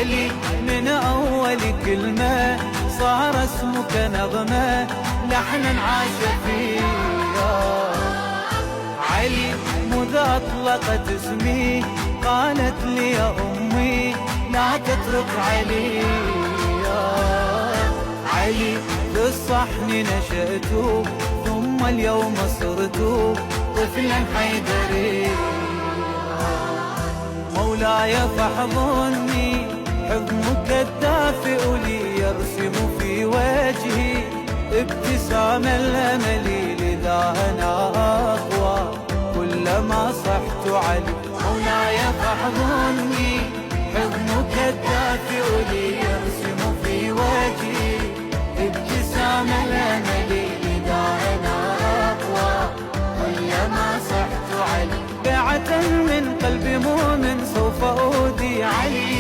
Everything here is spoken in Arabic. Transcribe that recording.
علي من أول كلمة صار اسمك نغمة لحنا عاش فيها. علي مذ أطلقت اسمي قالت لي يا أمي لا تترك علي. علي بالصحن نشأت ثم اليوم صرت طفلا حيدريا. مولاي فاحضني حضنك الدافئ لي يرسم في وجهي ابتسام الأمل، لذا أنا أقوى كلما صحت علي. مولاي فاحضني حضنك الدافئ لي يرسم في وجهي ابتسام الأمل، لذا أنا أقوى كلما صحت علي. بيعة من قلب مؤمن سوف أودي علي